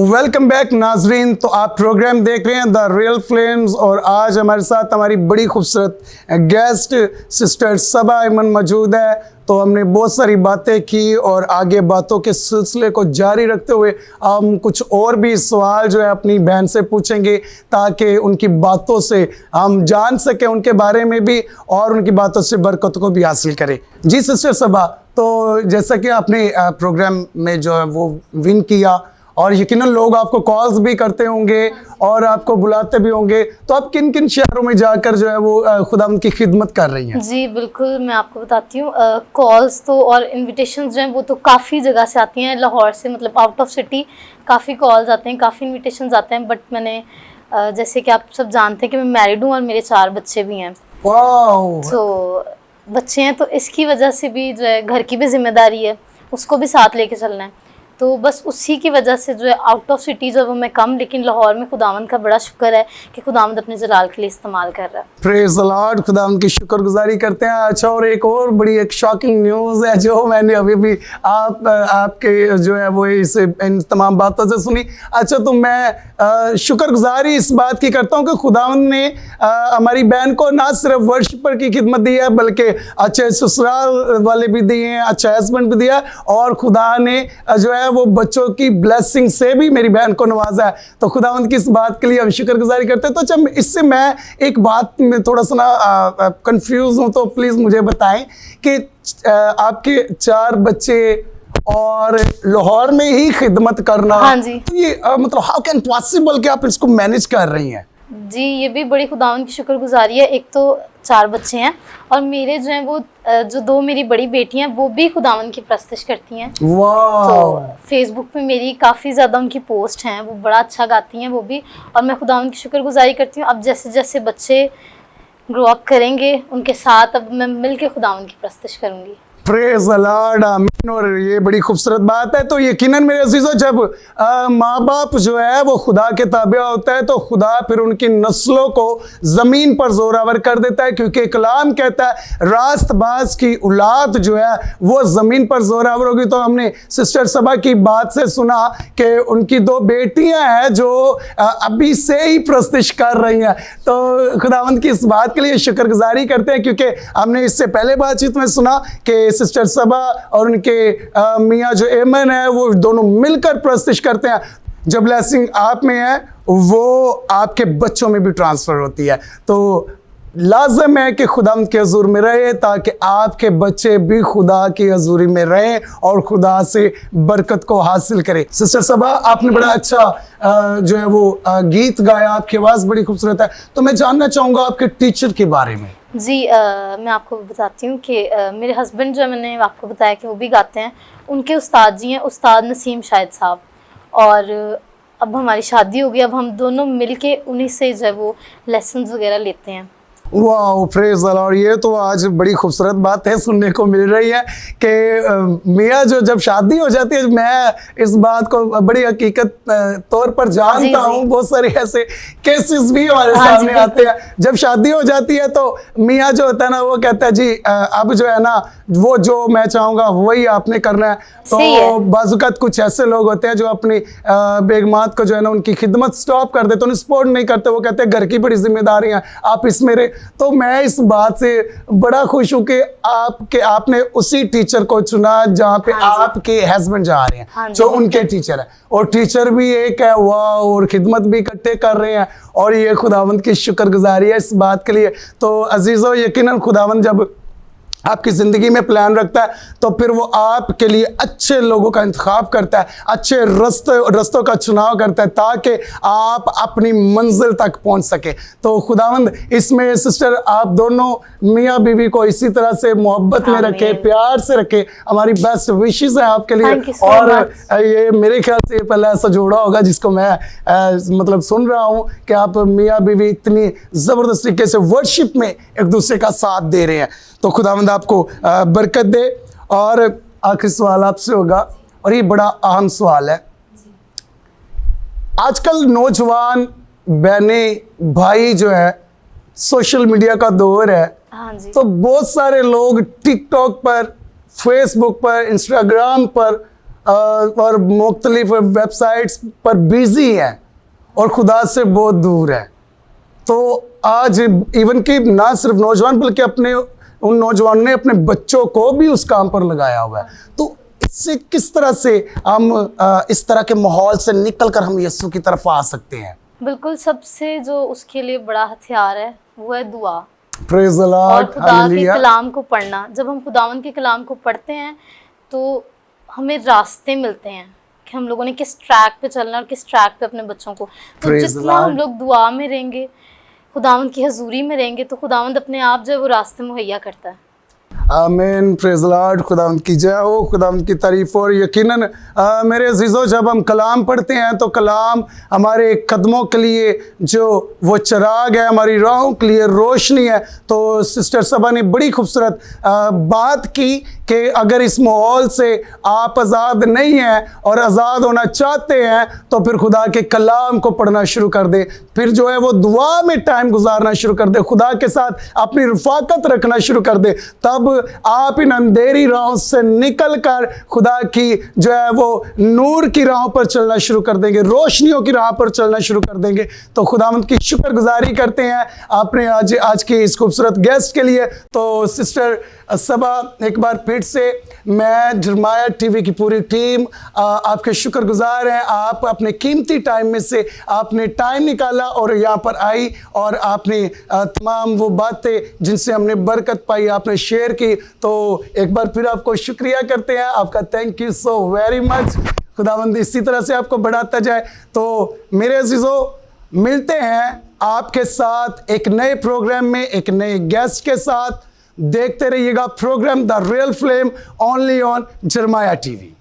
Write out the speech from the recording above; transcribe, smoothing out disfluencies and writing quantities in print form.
Welcome back नाजरीन। तो आप प्रोग्राम देख रहे हैं द रियल फ्लेम्स और आज हमारे साथ हमारी बड़ी खूबसूरत गेस्ट सिस्टर सबा अमन मौजूद है। तो हमने बहुत सारी बातें की और आगे बातों के सिलसिले को जारी रखते हुए हम कुछ और भी सवाल जो है अपनी बहन से पूछेंगे ताकि उनकी बातों से हम जान सकें उनके बारे में भी और उनकी बातों से बरकत को भी हासिल करें। जी सिस्टर सबा, तो जैसा कि आपने प्रोग्राम में जो है वो विन किया और यकीनन लोग आपको कॉल्स भी करते होंगे और आपको बुलाते भी होंगे, तो आप किन किन शहरों में जाकर जो है वो खुदावंद की खिदमत कर रही हैं? जी बिल्कुल, मैं आपको बताती हूँ। कॉल्स तो और इनविटेशन जो हैं वो तो काफ़ी जगह से आती हैं, लाहौर से, मतलब आउट ऑफ सिटी काफ़ी कॉल्स आते हैं, काफ़ी इनविटेशन आते हैं। बट मैंने जैसे कि आप सब जानते हैं कि मैं मैरिड हूँ और मेरे 4 बच्चे भी हैं। वाओ! तो बच्चे हैं तो इसकी वजह से भी जो है घर की भी जिम्मेदारी है, उसको भी साथ लेके चलना है। तो बस उसी की वजह से जो है आउट ऑफ सिटी जो है वो मैं कम, लेकिन लाहौर में खुदावंद का बड़ा शुक्र है कि खुदावंद अपने जलाल के लिए इस्तेमाल कर रहा है। प्रेज द लॉर्ड, खुदावंद की शुक्रगुजारी करते हैं। अच्छा, और एक और बड़ी एक शॉकिंग न्यूज़ है जो मैंने अभी भी आपके जो है वो इन तमाम बातों से सुनी। अच्छा, तो मैं शुक्रगुजारी इस बात की करता हूँ कि खुदावंद ने हमारी बहन को ना सिर्फ वर्शिपर की खिदमत दी है बल्कि अच्छे ससुराल वाले भी दिए हैं, अच्छा हस्बैंड भी दिया और खुदा ने जो है वो बच्चों की ब्लेसिंग से भी मेरी बहन को नवाजा है। तो खुदावंद की इस बात के लिए हम शुक्रगुजारी करते हैं। तो जब इससे मैं एक बात में थोड़ा सा ना कंफ्यूज हूँ, तो प्लीज़ मुझे बताएं कि आपके 4 बच्चे और लाहौर में ही खिदमत करना, हाँ जी। तो ये मतलब हाउ कैन पॉसिबल कि आप इसको मैनेज कर रही हैं? जी, ये भी बड़ी खुदावंद की शुक्रगुजारी है। एक तो 4 बच्चे हैं और मेरे जो हैं वो जो 2 मेरी बड़ी बेटी हैं वो भी खुदावंद की परस्तिश करती हैं। वाह! तो फेसबुक पे मेरी काफ़ी ज़्यादा उनकी पोस्ट हैं, वो बड़ा अच्छा गाती हैं वो भी, और मैं खुदावंद की शुक्रगुजारी करती हूँ। अब जैसे जैसे बच्चे ग्रो अप करेंगे उनके साथ अब मैं मिल के खुदावंद की परस्तिश करूँगी। प्रेज द लॉर्ड, आमीन। और ये बड़ी खूबसूरत बात है। तो यकीनन मेरे अजीजों, जब माँ बाप जो है वो खुदा के ताबे होता है तो खुदा फिर उनकी नस्लों को ज़मीन पर जोरावर कर देता है, क्योंकि कलाम कहता है रास्तबाज की औलाद जो है वो ज़मीन पर जोरावर होगी। तो हमने सिस्टर सबा की बात से सुना कि उनकी 2 बेटियां हैं जो अभी से ही प्रस्तिश कर रही हैं। तो खुदावंद की इस बात के लिए शुक्रगुजारी करते हैं, क्योंकि हमने इससे पहले बातचीत में सुना कि सिस्टर सबा और उनके मियाँ जो एमन है वो दोनों मिलकर प्रस्तिश करते हैं। जो ब्लेसिंग आप में है वो आपके बच्चों में भी ट्रांसफ़र होती है। तो लाजम है कि खुदा के हजूर में रहे ताकि आपके बच्चे भी खुदा की हजूरी में रहें और खुदा से बरकत को हासिल करें। सिस्टर सबा, आपने बड़ा अच्छा जो है वो गीत गाया, आपकी आवाज़ बड़ी खूबसूरत है। तो मैं जानना चाहूँगा आपके टीचर के बारे में। जी, मैं आपको बताती हूँ कि मेरे हस्बैंड जो, मैंने आपको बताया कि वो भी गाते हैं, उनके उस्ताद जी हैं उस्ताद नसीम शाहिद साहब, और अब हमारी शादी हो गई। अब हम दोनों मिलके उन्हीं से जो है वो लेसन्स वगैरह लेते हैं। वाह, प्रेज द लॉर्ड। ये तो आज बड़ी खूबसूरत बात है सुनने को मिल रही है कि मियाँ जो जब शादी हो जाती है, मैं इस बात को बड़ी हकीकत तौर पर जानता हूँ, बहुत सारे ऐसे केसेस भी हमारे सामने आते हैं। जब शादी हो जाती है तो मियाँ जो होता है ना वो कहता है जी अब जो है ना वो जो मैं चाहूँगा वही आपने करना है। तो बाज़ुकात कुछ ऐसे लोग होते हैं जो अपनी बेगमात को जो है ना उनकी खिदमत स्टॉप कर देते, उन्हें सपोर्ट नहीं करते, वो कहते हैं घर की बड़ी जिम्मेदारी हैं, आप इस मेरे। तो मैं इस बात से बड़ा खुश हूँ कि आपने उसी टीचर को चुना जहाँ पे आपके हस्बैंड जा रहे हैं, जो उनके टीचर है, और टीचर भी एक है, वाह, और खिदमत भी इकट्ठे कर रहे हैं, और ये खुदावंद की शुक्रगुजारी है इस बात के लिए। तो अजीज़ों, यकीनन खुदावंद जब आपकी ज़िंदगी में प्लान रखता है तो फिर वो आपके लिए अच्छे लोगों का इंतखाब करता है, अच्छे रस्तों का चुनाव करता है ताकि आप अपनी मंजिल तक पहुंच सके। तो खुदावंद इसमें सिस्टर आप दोनों मियाँ बीवी को इसी तरह से मोहब्बत में रखे, प्यार से रखे। हमारी बेस्ट विशेस है आपके लिए। और ये मेरे ख्याल से ये पहले ऐसा जोड़ा होगा जिसको मैं मतलब सुन रहा हूँ कि आप मियाँ बीवी इतनी ज़बरदस्त तरीके से वर्शिप में एक दूसरे का साथ दे रहे हैं। तो खुदावंद आपको बरकत दे। और आखिरी सवाल आपसे होगा, और ये बड़ा अहम सवाल है। आजकल नौजवान बहनें भाई जो है, सोशल मीडिया का दौर है, हाँ जी। तो बहुत सारे लोग टिकटॉक पर, फेसबुक पर, इंस्टाग्राम पर और मुख्तलिफ वेबसाइट्स पर बिजी हैं और खुदा से बहुत दूर है। तो आज इवन कि ना सिर्फ नौजवान बल्कि अपने उन नौजवानों ने अपने बच्चों को भी उस काम पर लगाया हुआ है। तो इससे किस तरह से हम इस तरह के माहौल से निकल कर हम यीशु की तरफ आ सकते हैं? बिल्कुल, सबसे जो उसके लिए बड़ा हथियार है वो है दुआ प्रेज़ द और लॉर्ड, खुदा के हालेलुया। कलाम को पढ़ना। जब हम खुदावन के कलाम को पढ़ते हैं तो हमें रास्ते मिलते हैं कि हम लोगों ने किस ट्रैक पे चलना और किस ट्रैक पे अपने बच्चों को। तो Praise the जितना हम Lord. लोग दुआ में रहेंगे, खुदावंद की हजूरी में रहेंगे, तो खुदावंद अपने आप जो है वो रास्ते मुहैया करता है। आमीन, प्रेज़ द लॉर्ड, खुदावंद की जय हो, खुदावंद की तारीफ। और यकीनन मेरे अजीज़ों, जब हम कलाम पढ़ते हैं तो कलाम हमारे कदमों के लिए जो वो चिराग है, हमारी राहों के लिए रोशनी है। तो सिस्टर सबा ने बड़ी खूबसूरत बात की कि अगर इस माहौल से आप आज़ाद नहीं हैं और आज़ाद होना चाहते हैं तो फिर खुदा के कलाम को पढ़ना शुरू कर दे, फिर जो है वो दुआ में टाइम गुजारना शुरू कर दे, खुदा के साथ अपनी रफाकत रखना शुरू कर दे। तब आप इन अंधेरी राहों से निकल कर खुदा की जो है वो नूर की राहों पर चलना शुरू कर देंगे, रोशनियों की राह पर चलना शुरू कर देंगे। तो खुदावंद की शुक्रगुजारी करते हैं आपने आज की इस खूबसूरत गेस्ट के लिए। तो सिस्टर सबा, एक बार फिर से मैं जरमाया टीवी की पूरी टीम आपके शुक्रगुजार हैं। आप अपने कीमती टाइम में से आपने टाइम निकाला और यहाँ पर आई और आपने तमाम वो बातें जिनसे हमने बरकत पाई आपने शेयर की। तो एक बार फिर आपको शुक्रिया करते हैं, आपका thank you so very much. खुदावंद इसी तरह से आपको बढ़ाता जाए। तो मेरे अजीजों, मिलते हैं आपके साथ एक नए प्रोग्राम में एक नए गेस्ट के साथ। देखते रहिएगा programme the real flame only on जरमाया टीवी।